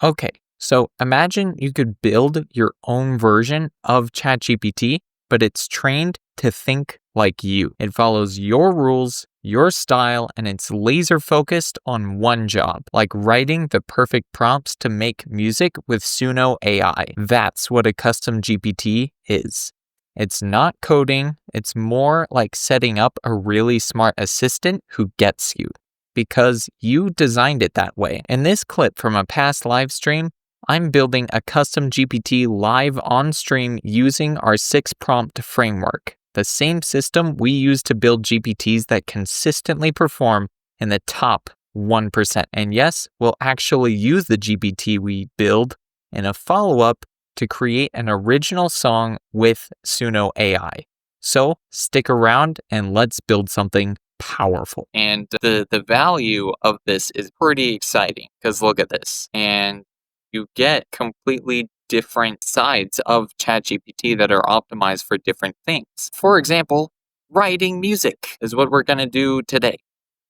Okay, so imagine you could build your own version of ChatGPT, but it's trained to think like you. It follows your rules, your style, and it's laser focused on one job, like writing the perfect prompts to make music with Suno AI. That's what a custom GPT is. It's not coding, it's more like setting up a really smart assistant who gets you because you designed it that way. In this clip from a past live stream, I'm building a custom GPT live on stream using our 6-prompt framework, the same system we use to build GPTs that consistently perform in the top 1%. And yes, we'll actually use the GPT we build in a follow-up to create an original song with Suno AI. So stick around and let's build something powerful. And the value of this is pretty exciting because look at this. And you get completely different sides of ChatGPT that are optimized for different things. For example, writing music is what we're going to do today.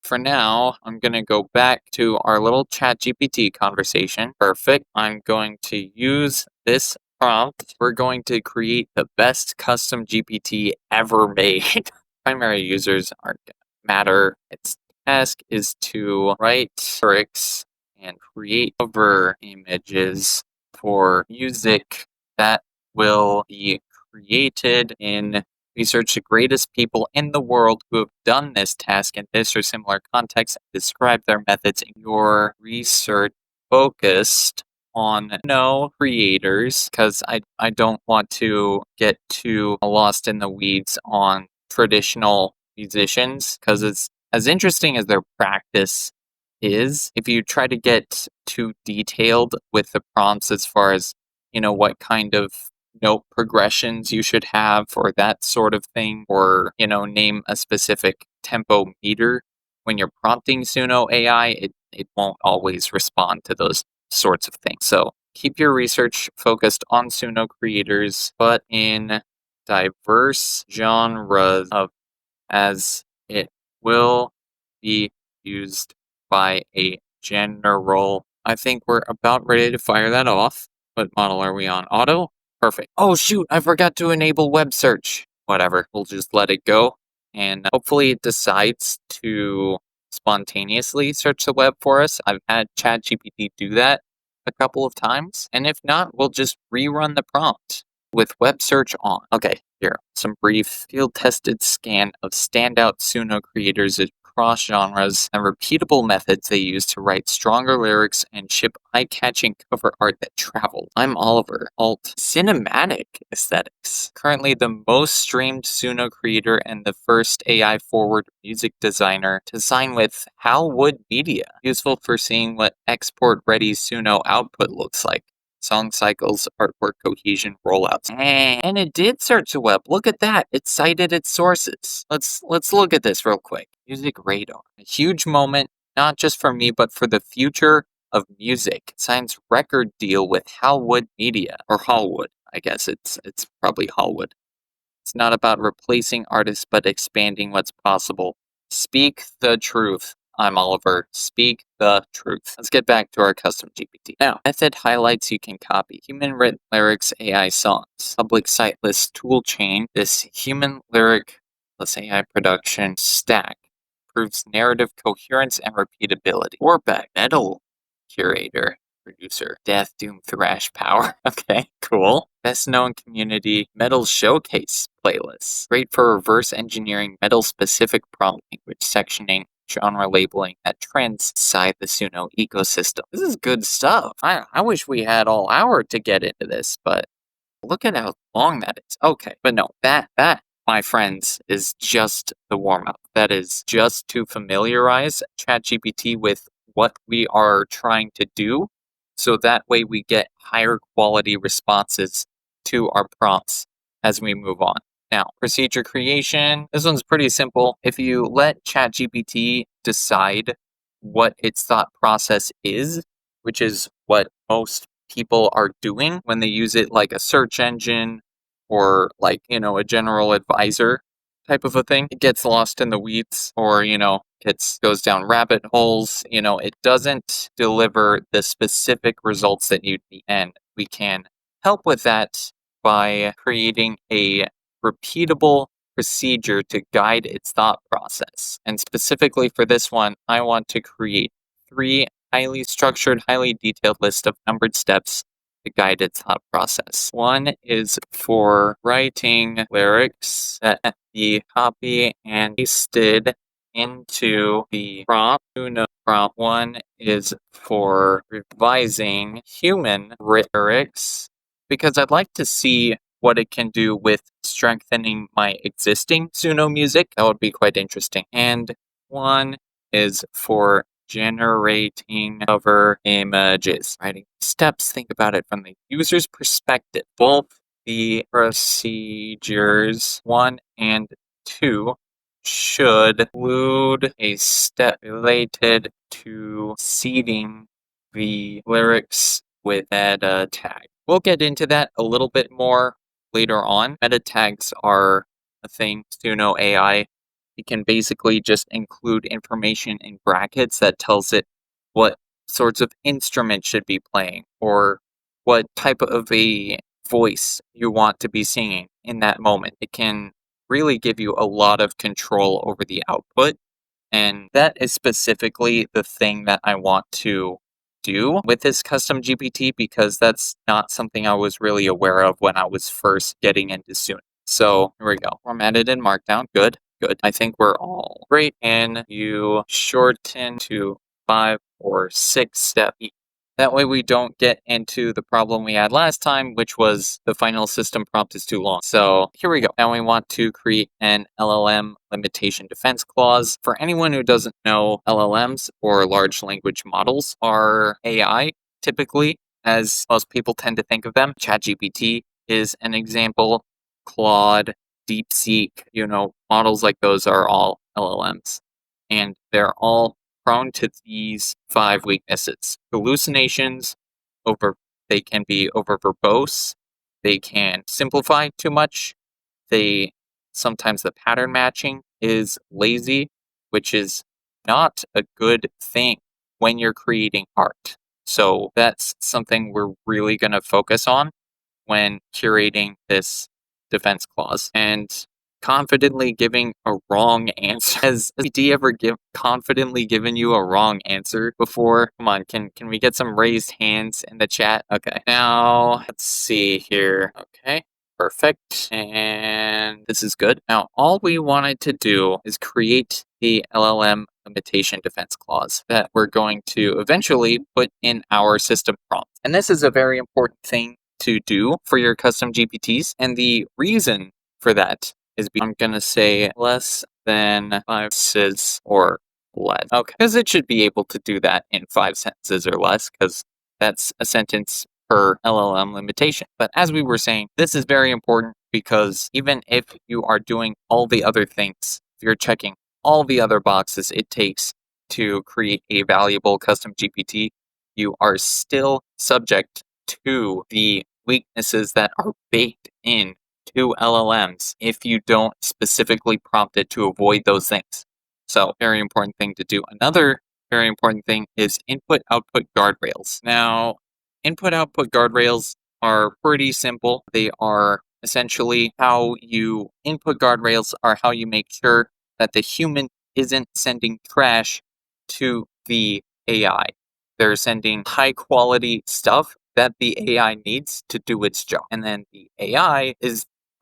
For now, I'm going to go back to our little ChatGPT conversation. Perfect. I'm going to use this prompt. We're going to create the best custom GPT ever made. Primary users aren't going to matter. Its task is to write lyrics and create cover images for music that will be created in research the greatest people in the world who have done this task in this or similar contexts and describe their methods in your research focused on no creators because I don't want to get too lost in the weeds on traditional musicians because it's as interesting as their practice is. If you try to get too detailed with the prompts as far as, what kind of note progressions you should have or that sort of thing, or, name a specific tempo meter when you're prompting Suno AI, it won't always respond to those sorts of things. So keep your research focused on Suno creators, but in diverse genres of as it will be used by a general. I think we're about ready to fire that off. What model are we on? Auto? Perfect. Oh shoot, I forgot to enable web search. Whatever, we'll just let it go. And hopefully it decides to spontaneously search the web for us. I've had ChatGPT do that a couple of times. And if not, we'll just rerun the prompt with web search on. Okay, here, some brief field-tested scan of standout Suno creators across genres and repeatable methods they use to write stronger lyrics and ship eye-catching cover art that travel. I'm Oliver, alt cinematic aesthetics. Currently the most streamed Suno creator and the first AI-forward music designer to sign with Howwood Media. Useful for seeing what export-ready Suno output looks like. Song cycles, artwork cohesion, rollouts. And it did search the web. Look at that. It cited its sources. Let's look at this real quick. Music radar. A huge moment, not just for me, but for the future of music. Signs record deal with Howwood Media. Or Hallwood. I guess it's probably Hallwood. It's not about replacing artists, but expanding what's possible. Speak the truth. I'm Oliver. Speak the truth. Let's get back to our custom GPT. Now, method highlights you can copy. Human written lyrics, AI songs. Public site list tool chain. This human lyric plus AI production stack proves narrative coherence and repeatability. Warback, metal curator, producer, death, doom, thrash, power. Okay, cool. Best known community metal showcase playlist. Great for reverse engineering metal specific prompt language sectioning, genre labeling that trends inside the Suno ecosystem. This is good stuff. I wish we had all hour to get into this, but look at how long that is. Okay, but no, that, my friends, is just the warm-up. That is just to familiarize ChatGPT with what we are trying to do, so that way we get higher quality responses to our prompts as we move on. Now, procedure creation. This one's pretty simple. If you let ChatGPT decide what its thought process is, which is what most people are doing when they use it like a search engine or like, a general advisor, type of a thing. It gets lost in the weeds or, goes down rabbit holes. It doesn't deliver the specific results that you need. And we can help with that by creating a repeatable procedure to guide its thought process. And specifically for this one, I want to create 3 highly structured, highly detailed list of numbered steps to guide its thought process. One is for writing lyrics that be copy and pasted into the prompt. Prompt 1 is for revising human lyrics because I'd like to see what it can do with strengthening my existing Suno music. That would be quite interesting. And 1 is for generating cover images. Writing steps, think about it from the user's perspective. Both the procedures 1 and 2 should include a step related to seeding the lyrics with meta tag. We'll get into that a little bit more later on. Meta tags are a thing Suno AI. It can basically just include information in brackets that tells it what sorts of instruments should be playing or what type of a voice you want to be singing in that moment. It can really give you a lot of control over the output. And that is specifically the thing that I want to do with this custom GPT because that's not something I was really aware of when I was first getting into Suno. So here we go. Formatted in Markdown. Good. I think we're all great. And you shorten to 5 or 6 steps. That way we don't get into the problem we had last time, which was the final system prompt is too long. So here we go. Now we want to create an LLM limitation defense clause. For anyone who doesn't know, LLMs or large language models are AI, typically, as most people tend to think of them. ChatGPT is an example. Claude, DeepSeek, models like those are all LLMs. And they're all prone to these 5 weaknesses. Hallucinations, they can be over verbose, they can simplify too much, sometimes the pattern matching is lazy, which is not a good thing when you're creating art. So that's something we're really going to focus on when curating this defense clause. And confidently giving a wrong answer. Has GPT ever confidently given you a wrong answer before? Come on, can we get some raised hands in the chat? Okay, now let's see here. Okay, perfect. And this is good. Now, all we wanted to do is create the LLM limitation defense clause that we're going to eventually put in our system prompt. And this is a very important thing to do for your custom GPTs. And the reason for that is I'm going to say less than 5 sentences or less. Okay, because it should be able to do that in 5 sentences or less, because that's a sentence per LLM limitation. But as we were saying, this is very important because even if you are doing all the other things, if you're checking all the other boxes it takes to create a valuable custom GPT, you are still subject to the weaknesses that are baked in to LLMs if you don't specifically prompt it to avoid those things. So, very important thing to do. Another very important thing is input-output guardrails. Now, input-output guardrails are pretty simple. They are essentially how you input guardrails are how you make sure that the human isn't sending trash to the AI. They're sending high-quality stuff that the AI needs to do its job. And then the AI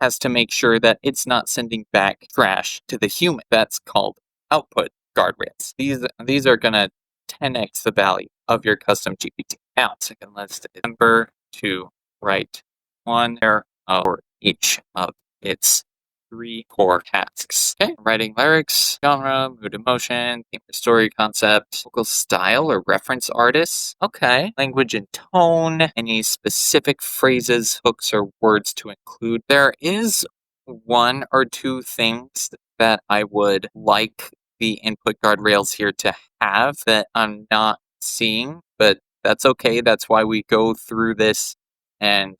has to make sure that it's not sending back trash to the human. That's called output guardrails. These are going to 10x the value of your custom GPT. Now, second, let's remember to write one pair for each of its 3 core tasks. Okay, writing lyrics, genre, mood, emotion, theme or story concept, vocal style or reference artists. Okay, language and tone, any specific phrases, hooks, or words to include. There is 1 or 2 things that I would like the input guardrails here to have that I'm not seeing, but that's okay. That's why we go through this and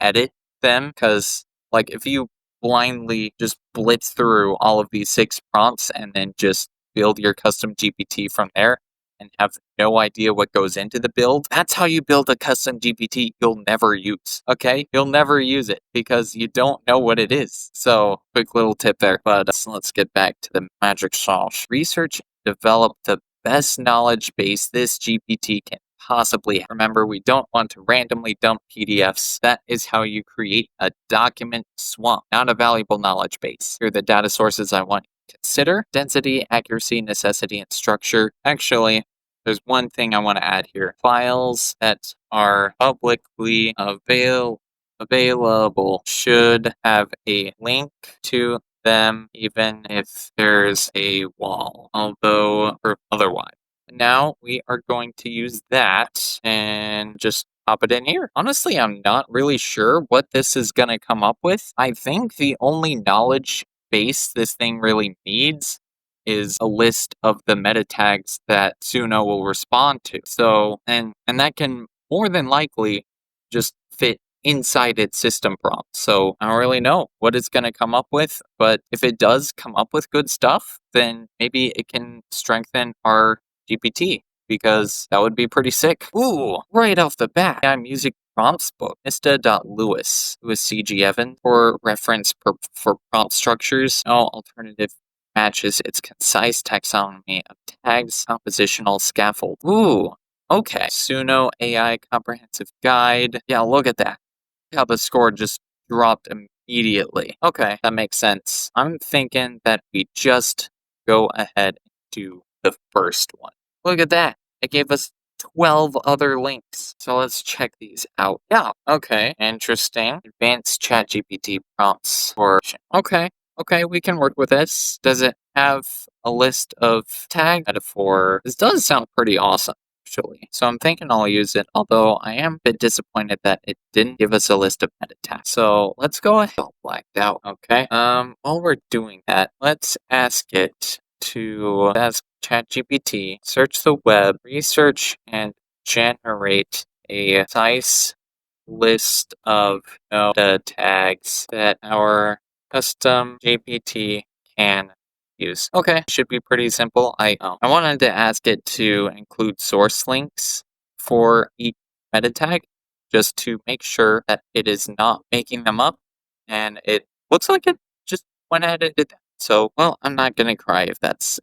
edit them, because like if you blindly just blitz through all of these 6 prompts and then just build your custom GPT from there and have no idea what goes into the build. That's how you build a custom GPT you'll never use, okay? You'll never use it because you don't know what it is. So, quick little tip there. But let's get back to the magic sauce. Research and develop the best knowledge base this GPT can possibly have. Remember, we don't want to randomly dump PDFs. That is how you create a document swamp, not a valuable knowledge base. Here are the data sources I want you to consider: density, accuracy, necessity, and structure. Actually, there's one thing I want to add here. Files that are publicly available should have a link to them even if there's a wall, although or otherwise. Now we are going to use that and just pop it in here. Honestly, I'm not really sure what this is going to come up with. I think the only knowledge base this thing really needs is a list of the meta tags that Suno will respond to. So, and that can more than likely just fit inside its system prompt. So I don't really know what it's going to come up with, but if it does come up with good stuff, then maybe it can strengthen our GPT, because that would be pretty sick. Ooh, right off the bat, AI Music Prompts book, Mista.Lewis, Lewis C.G. Evans, for reference for prompt structures. No alternative matches its concise taxonomy of tags, compositional scaffold. Ooh, okay. Suno AI Comprehensive Guide. Yeah, look at that. How the score just dropped immediately. Okay, that makes sense. I'm thinking that we just go ahead and do the first one. Look at that. It gave us 12 other links. So let's check these out. Yeah, okay. Interesting. Advanced ChatGPT prompts for... Okay, we can work with this. Does it have a list of tag metaphor? This does sound pretty awesome, actually. So I'm thinking I'll use it, although I am a bit disappointed that it didn't give us a list of meta tags. So let's go ahead. Oh, blacked out. Okay. While we're doing that, let's ask it to ask ChatGPT, search the web, research and generate a concise list of meta tags that our custom GPT can use. Okay, should be pretty simple. I wanted to ask it to include source links for each meta tag just to make sure that it is not making them up, and it looks like it just went ahead and did that. So, well, I'm not gonna cry if that's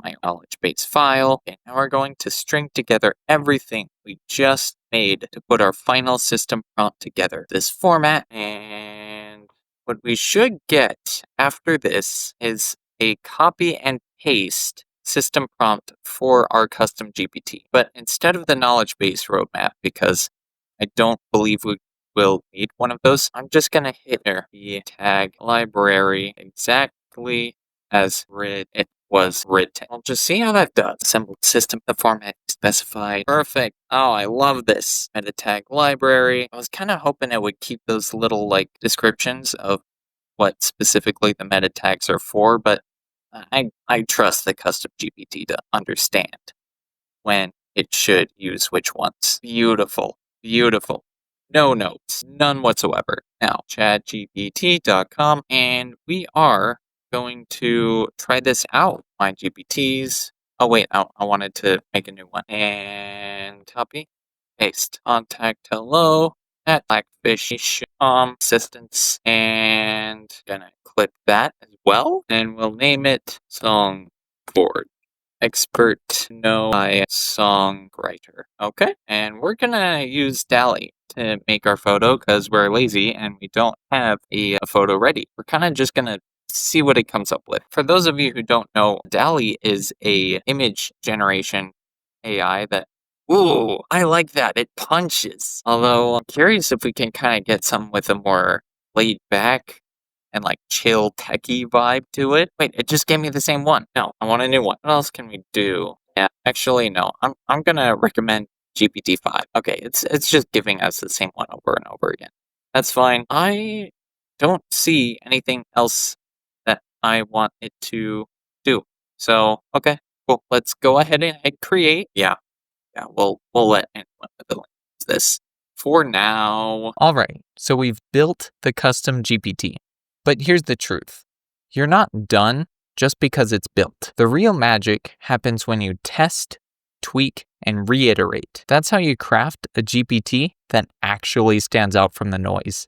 my knowledge base file. Okay, now we're going to string together everything we just made to put our final system prompt together. This format, and what we should get after this is a copy and paste system prompt for our custom GPT. But instead of the knowledge base roadmap, because I don't believe we will need one of those, I'm just gonna hit there the tag library exactly as it was written. I'll just see how that does. Assembled system, the format specified. Perfect. Oh, I love this. Meta tag library. I was kind of hoping it would keep those little descriptions of what specifically the meta tags are for, but I trust the custom GPT to understand when it should use which ones. Beautiful. Beautiful. No notes. None whatsoever. Now, chatgpt.com, and we are going to try this out. My GPTs. Oh, wait, I wanted to make a new one. And copy, paste. Contact hello at Blackfish assistance, and gonna click that as well. And we'll name it Songboard. Expert no I songwriter. Okay, and we're gonna use DALL-E to make our photo because we're lazy and we don't have a photo ready. We're kind of just gonna see what it comes up with. For those of you who don't know, DALL-E is a image generation AI that, ooh, I like that. It punches. Although I'm curious if we can kind of get some with a more laid back and chill techie vibe to it. Wait, it just gave me the same one. No, I want a new one. What else can we do? Yeah, actually, no. I'm gonna recommend GPT-5. Okay, it's just giving us the same one over and over again. That's fine. I don't see anything else that I want it to do. So, okay, cool. Let's go ahead and hit create. Yeah, we'll let anyone with the link use this for now. All right, so we've built the custom GPT. But here's the truth. You're not done just because it's built. The real magic happens when you test, tweak, and reiterate. That's how you craft a GPT that actually stands out from the noise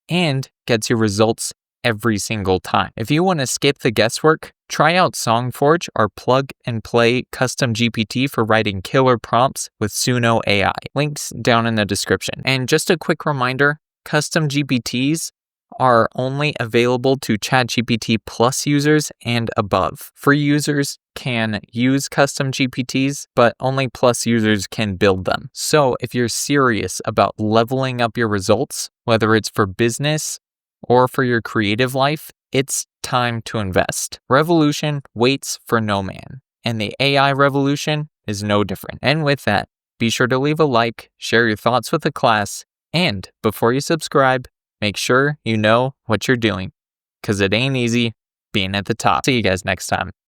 and gets you results every single time. If you want to skip the guesswork, try out SongForge, our plug and play custom GPT for writing killer prompts with Suno AI. Links down in the description. And just a quick reminder, custom GPTs are only available to ChatGPT Plus users and above. Free users can use custom GPTs, but only Plus users can build them. So if you're serious about leveling up your results, whether it's for business or for your creative life, it's time to invest. Revolution waits for no man, and the AI revolution is no different. And with that, be sure to leave a like, share your thoughts with the class, and before you subscribe, make sure you know what you're doing, because it ain't easy being at the top. See you guys next time.